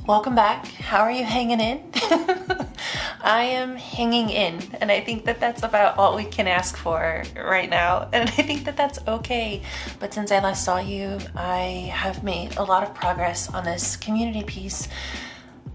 Welcome back. How are you hanging in? I am hanging in, and I think that that's about all we can ask for right now, and I think that that's okay. But since I last saw you, I have made a lot of progress on this community piece.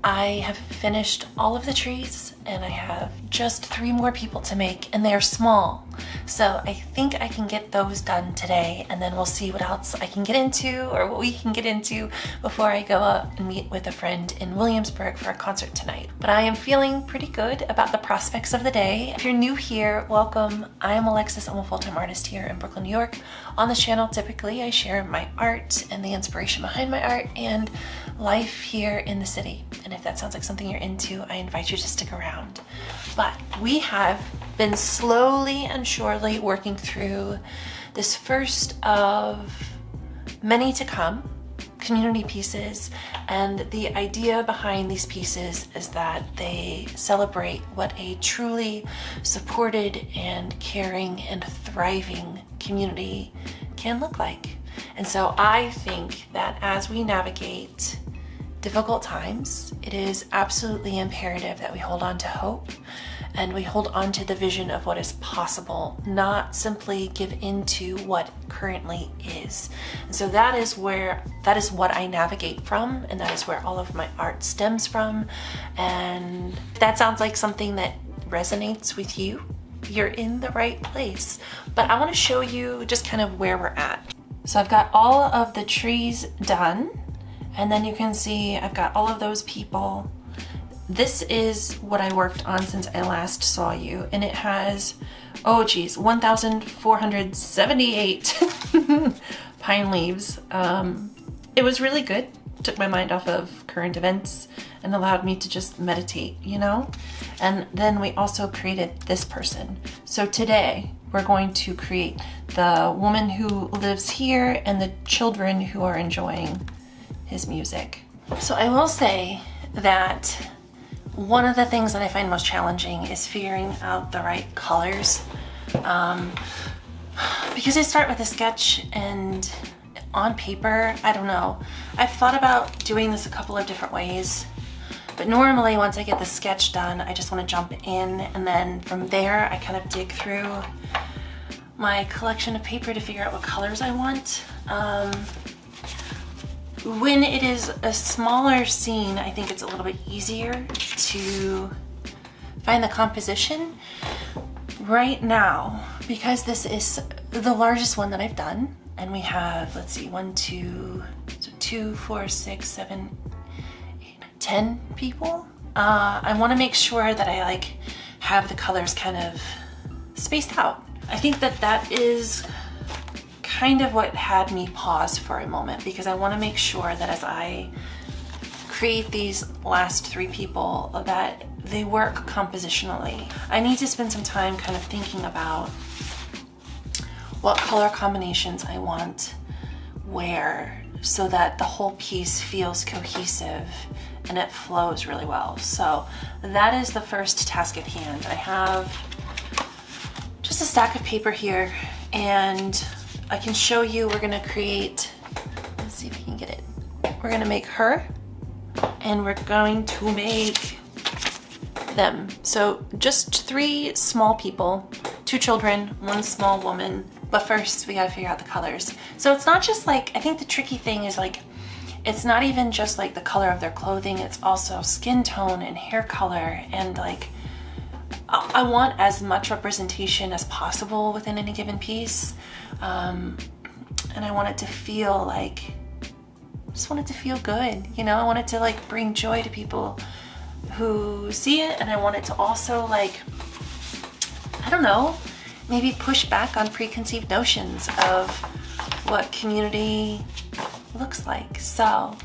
I have finished all of the trees, and I have just 3 more people to make, and they're small. So I think I can get those done today, and then we'll see what else I can get into, or what we can get into, before I go out and meet with a friend in Williamsburg for a concert tonight. But I am feeling pretty good about the prospects of the day. If you're new here, welcome. I am Alexis. I'm a full-time artist here in Brooklyn, New York. On this channel, typically I share my art and the inspiration behind my art and life here in the city. And if that sounds like something you're into, I invite you to stick around. But we have been slowly and surely working through this first of many to come community pieces, and the idea behind these pieces is that they celebrate what a truly supported and caring and thriving community can look like. And so I think that as we navigate difficult times, it is absolutely imperative that we hold on to hope and we hold on to the vision of what is possible, not simply give into what currently is. And so that is what I navigate from, and that is where all of my art stems from. And if that sounds like something that resonates with you, you're in the right place. But I want to show you just kind of where we're at. So I've got all of the trees done, and then you can see I've got all of those people. This is what I worked on since I last saw you, and it has, 1,478 pine leaves. It was really good. Took my mind off of current events and allowed me to just meditate, you know? And then we also created this person. So today we're going to create the woman who lives here and the children who are enjoying his music. So I will say that one of the things that I find most challenging is figuring out the right colors, because I start with a sketch, and on paper, I don't know. I've thought about doing this a couple of different ways, but normally once I get the sketch done, I just want to jump in, and then from there I kind of dig through my collection of paper to figure out what colors I want. When it is a smaller scene, I think it's a little bit easier to find the composition. Right now, because this is the largest one that I've done, and we have, let's see, 2, 4, 6, 7, 8, 10 people. I want to make sure that I have the colors kind of spaced out. I think that is kind of what had me pause for a moment, because I want to make sure that as I create these last 3 people that they work compositionally. I need to spend some time kind of thinking about what color combinations I want where, so that the whole piece feels cohesive and it flows really well. So that is the first task at hand. I have just a stack of paper here, and I can show you, we're gonna create, let's see if we can get it. We're gonna make her, and we're going to make them. So just 3 small people, 2 children, 1 small woman. But first we gotta figure out the colors. So it's not just I think the tricky thing is it's not even just the color of their clothing, it's also skin tone and hair color, and I want as much representation as possible within any given piece. And I want it to feel just want it to feel good, you know? I want it to bring joy to people who see it, and I want it to also I don't know, maybe push back on preconceived notions of what community looks like. So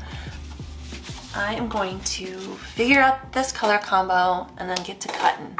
I am going to figure out this color combo and then get to cutting.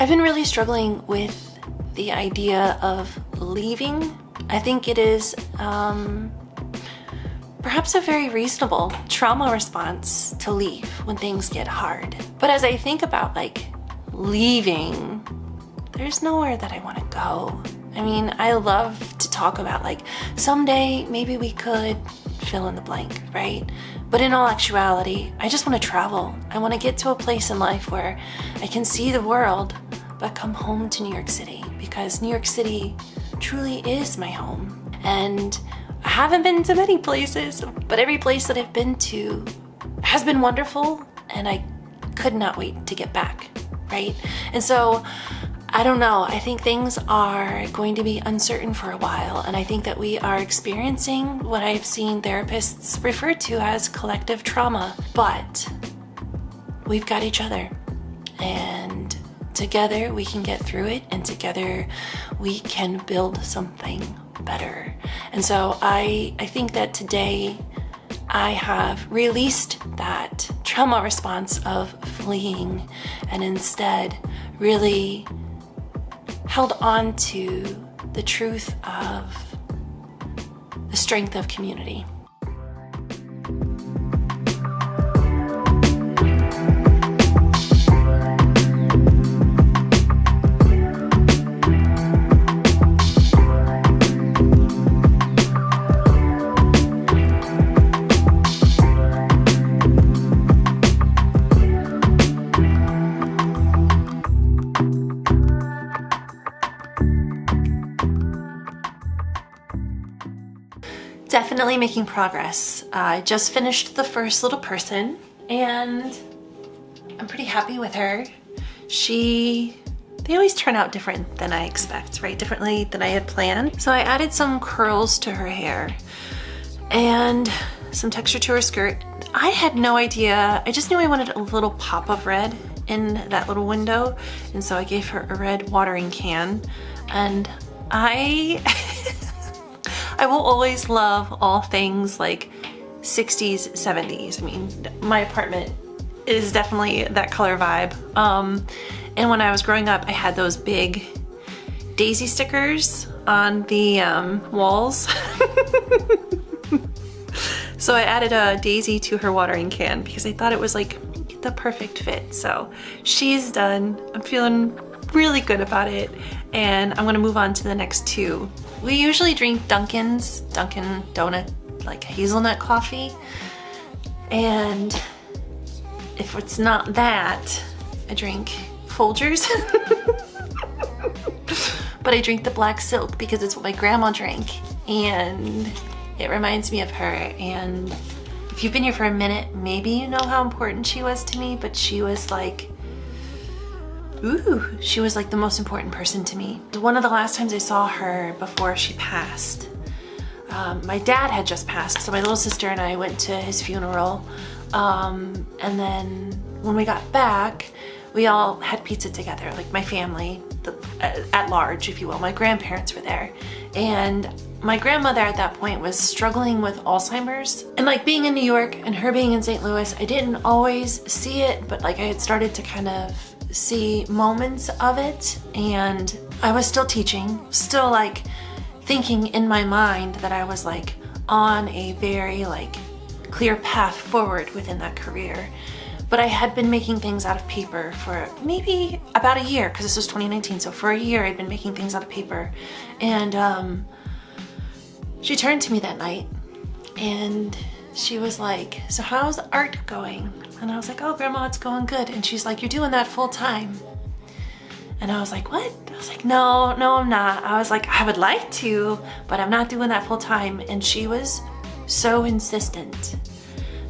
I've been really struggling with the idea of leaving. I think it is perhaps a very reasonable trauma response to leave when things get hard. But as I think about like leaving, there's nowhere that I want to go. I mean, I love to talk about like someday maybe we could fill in the blank, right? But in all actuality, I just want to travel. I want to get to a place in life where I can see the world, but come home to New York City, because New York City truly is my home. And I haven't been to many places, but every place that I've been to has been wonderful, and I could not wait to get back, right? And so, I don't know, I think things are going to be uncertain for a while, and I think that we are experiencing what I've seen therapists refer to as collective trauma, but we've got each other, and together we can get through it, and together we can build something better. And so I think that today I have released that trauma response of fleeing and instead really held on to the truth of the strength of community. Definitely making progress. I just finished the first little person and I'm pretty happy with her. They always turn out different than I expect, right? Differently than I had planned. So I added some curls to her hair and some texture to her skirt. I had no idea. I just knew I wanted a little pop of red in that little window. And so I gave her a red watering can, and I will always love all things like 60s, 70s. I mean, my apartment is definitely that color vibe. And when I was growing up, I had those big daisy stickers on the walls. So I added a daisy to her watering can because I thought it was like the perfect fit. So she's done. I'm feeling really good about it, and I'm gonna move on to the next two. We usually drink Dunkin' Donut, like hazelnut coffee. And if it's not that, I drink Folgers. But I drink the black silk because it's what my grandma drank, and it reminds me of her. And if you've been here for a minute, maybe you know how important she was to me, but she was like, she was like the most important person to me. One of the last times I saw her before she passed, my dad had just passed, so my little sister and I went to his funeral. And then when we got back, we all had pizza together, like my family, at large, if you will. My grandparents were there. And my grandmother at that point was struggling with Alzheimer's. And like being in New York and her being in St. Louis, I didn't always see it, but like I had started to kind of see moments of it. And I was still teaching, still like thinking in my mind that I was like on a very like clear path forward within that career. But I had been making things out of paper for maybe about a year, because this was 2019. So for a year I'd been making things out of paper. And she turned to me that night and she was like, "So how's the art going?" And I was like, "Oh, Grandma, it's going good." And she's like, "You're doing that full time?" And I was like, "What?" I was like, no, I'm not. I was like, "I would like to, but I'm not doing that full time." And she was so insistent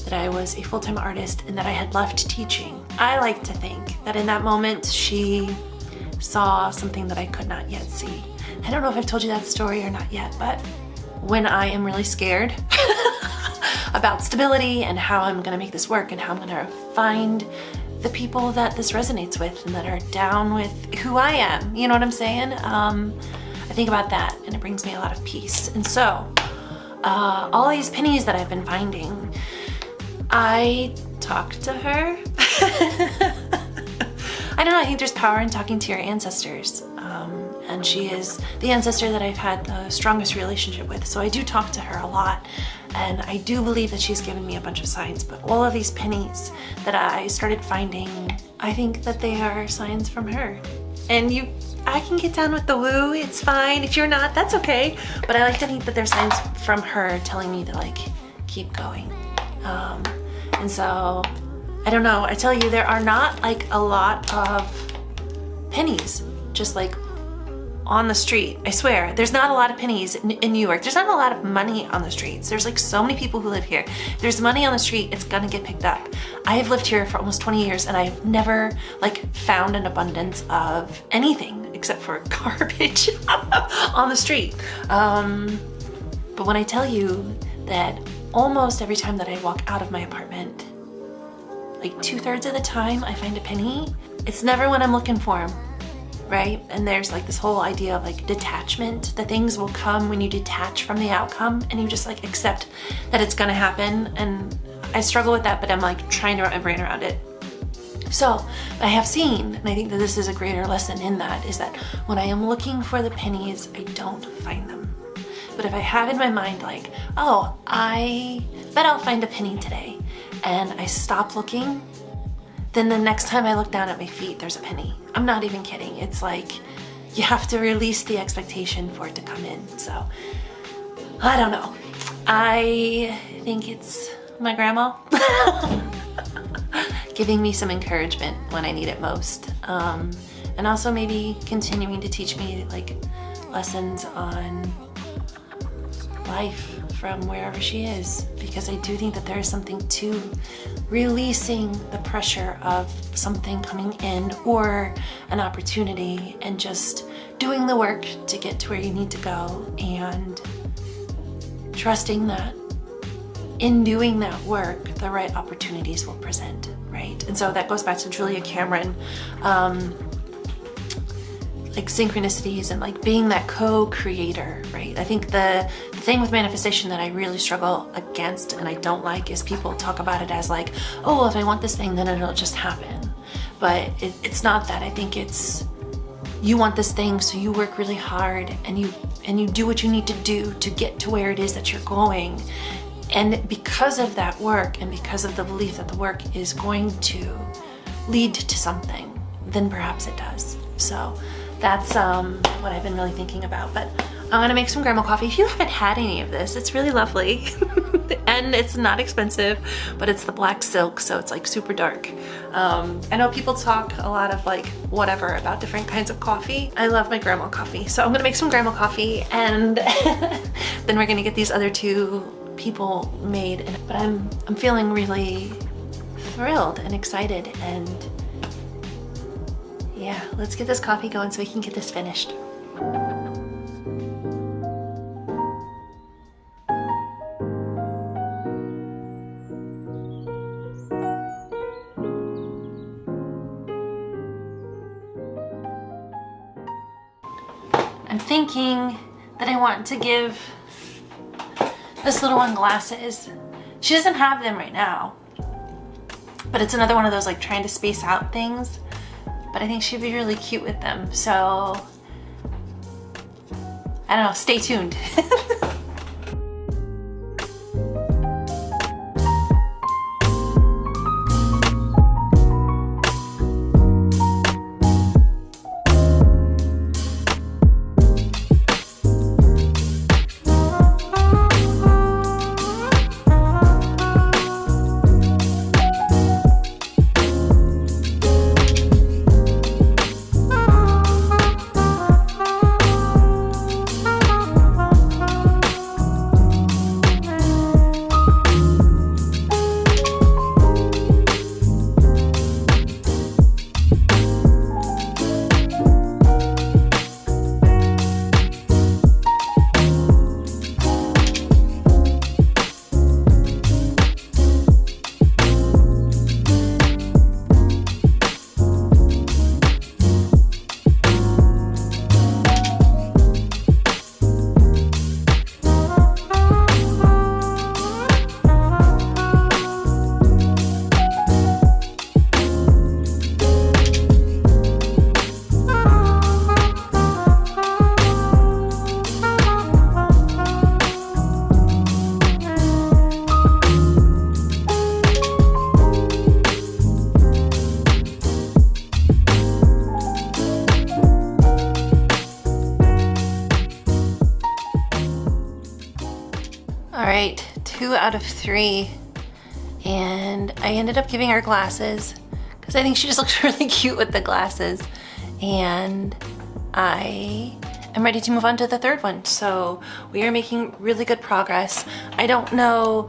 that I was a full-time artist and that I had left teaching. I like to think that in that moment she saw something that I could not yet see. I don't know if I've told you that story or not yet, but when I am really scared about stability and how I'm gonna make this work and how I'm gonna find the people that this resonates with and that are down with who I am, you know what I'm saying? I think about that and it brings me a lot of peace. And so, all these pennies that I've been finding, I talked to her. I don't know, I think there's power in talking to your ancestors. And she is the ancestor that I've had the strongest relationship with. So I do talk to her a lot. And I do believe that she's given me a bunch of signs. But all of these pennies that I started finding, I think that they are signs from her. And I can get down with the woo, it's fine. If you're not, that's okay. But I like to think that they're signs from her telling me to like keep going. And so, I don't know, I tell you, there are not like a lot of pennies just like on the street. I swear, there's not a lot of pennies in New York. There's not a lot of money on the streets. There's like so many people who live here. If there's money on the street, it's gonna get picked up. I have lived here for almost 20 years and I've never like found an abundance of anything except for garbage on the street. But when I tell you that almost every time that I walk out of my apartment, like 2/3 of the time I find a penny, it's never when I'm looking for them. Right? And there's like this whole idea of like detachment. The things will come when you detach from the outcome and you just like accept that it's gonna happen. And I struggle with that, but I'm like trying to wrap my brain around it. So I have seen, and I think that this is a greater lesson in that, is that when I am looking for the pennies, I don't find them. But if I have in my mind like, oh, I bet I'll find a penny today, and I stop looking, then the next time I look down at my feet, there's a penny. I'm not even kidding. It's like you have to release the expectation for it to come in. So I don't know. I think it's my grandma giving me some encouragement when I need it most. And also maybe continuing to teach me like lessons on life from wherever she is, because I do think that there is something to releasing the pressure of something coming in or an opportunity and just doing the work to get to where you need to go and trusting that in doing that work, the right opportunities will present, right? And so that goes back to Julia Cameron, like synchronicities and like being that co-creator, right? I think the thing with manifestation that I really struggle against and I don't like is people talk about it as like, oh, well, if I want this thing, then it'll just happen. But it's not that. I think it's you want this thing, so you work really hard and you do what you need to do to get to where it is that you're going. And because of that work and because of the belief that the work is going to lead to something, then perhaps it does. So that's what I've been really thinking about. But I'm gonna make some grandma coffee. If you haven't had any of this, it's really lovely. And it's not expensive, but it's the black silk, so it's like super dark. I know people talk a lot of like whatever about different kinds of coffee. I love my grandma coffee. So I'm gonna make some grandma coffee and then we're gonna get these other two people made. But I'm feeling really thrilled and excited, and yeah, let's get this coffee going so we can get this finished. I'm thinking that I want to give this little one glasses. She doesn't have them right now, but it's another one of those like trying to space out things. But I think she'd be really cute with them. So, I don't know, stay tuned. right, 2 out of 3. And I ended up giving her glasses because I think she just looks really cute with the glasses. And I am ready to move on to the third one. So we are making really good progress. I don't know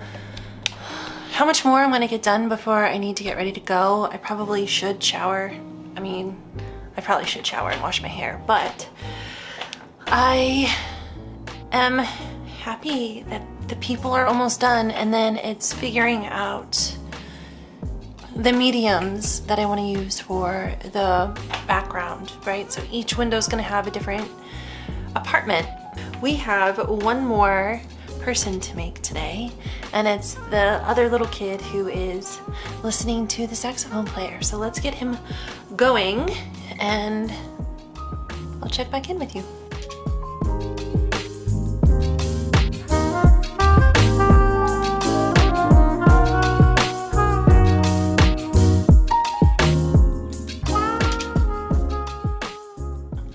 how much more I'm gonna get done before I need to get ready to go. I probably should shower. I probably should shower and wash my hair, but I am happy that the people are almost done, and then it's figuring out the mediums that I want to use for the background, right? So each window is going to have a different apartment. We have one more person to make today, and it's the other little kid who is listening to the saxophone player. So let's get him going, and I'll check back in with you.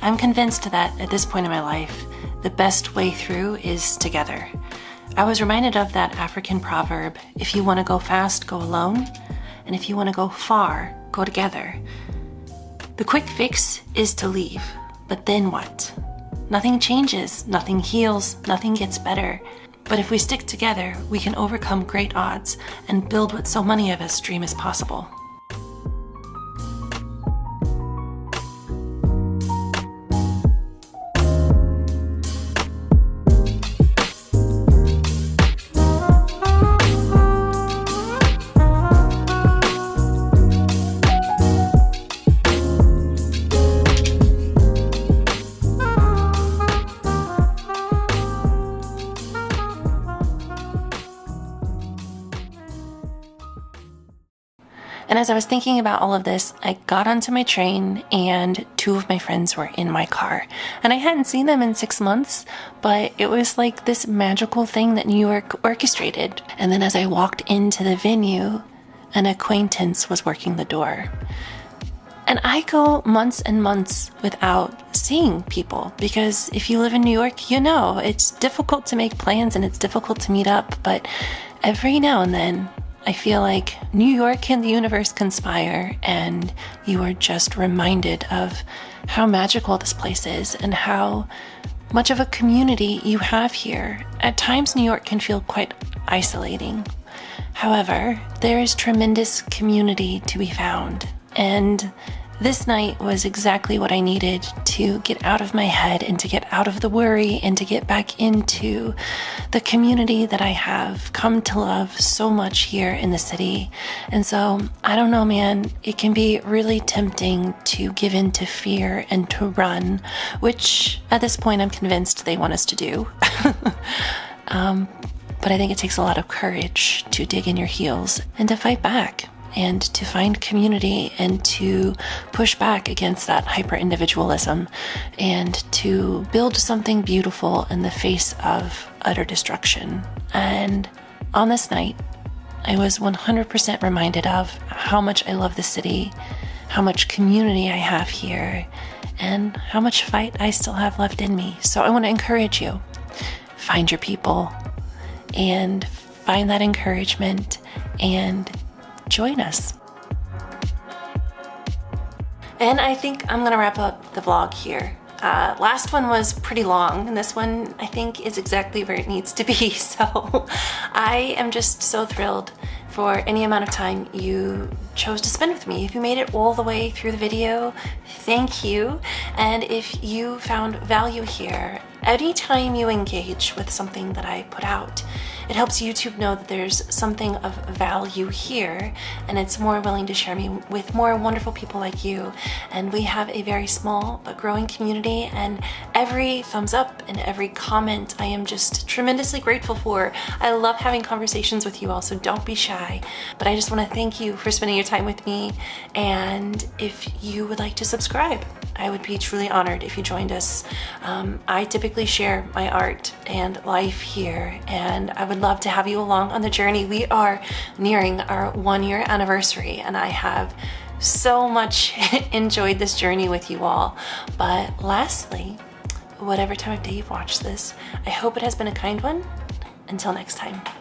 I'm convinced that at this point in my life, the best way through is together. I was reminded of that African proverb, if you want to go fast, go alone, and if you want to go far, go together. The quick fix is to leave, but then what? Nothing changes, nothing heals, nothing gets better. But if we stick together, we can overcome great odds and build what so many of us dream is possible. And as I was thinking about all of this, I got onto my train and 2 of my friends were in my car. And I hadn't seen them in 6 months, but it was like this magical thing that New York orchestrated. And then as I walked into the venue, an acquaintance was working the door. And I go months and months without seeing people because if you live in New York, you know, it's difficult to make plans and it's difficult to meet up. But every now and then, I feel like New York and the universe conspire, and you are just reminded of how magical this place is and how much of a community you have here. At times, New York can feel quite isolating. However, there is tremendous community to be found, and this night was exactly what I needed to get out of my head and to get out of the worry and to get back into the community that I have come to love so much here in the city. And so, I don't know, man, it can be really tempting to give in to fear and to run, which at this point I'm convinced they want us to do. But I think it takes a lot of courage to dig in your heels and to fight back, and to find community and to push back against that hyper-individualism and to build something beautiful in the face of utter destruction. And on this night, I was 100% reminded of how much I love the city, how much community I have here, and how much fight I still have left in me. So I want to encourage you, find your people and find that encouragement and join us. And I think I'm gonna wrap up the vlog here. Last one was pretty long, and this one I think is exactly where it needs to be. So I am just so thrilled for any amount of time you chose to spend with me. If you made it all the way through the video, thank you. And if you found value here, anytime you engage with something that I put out, it helps YouTube know that there's something of value here, and it's more willing to share me with more wonderful people like you. And we have a very small but growing community, and every thumbs up and every comment I am just tremendously grateful for. I love having conversations with you all, so don't be shy. But I just want to thank you for spending your time with me, and if you would like to subscribe, I would be truly honored if you joined us. I typically share my art and life here, and I would love to have you along on the journey. We are nearing our 1-year anniversary, and I have so much enjoyed this journey with you all. But lastly, whatever time of day you've watched this, I hope it has been a kind one, Until next time.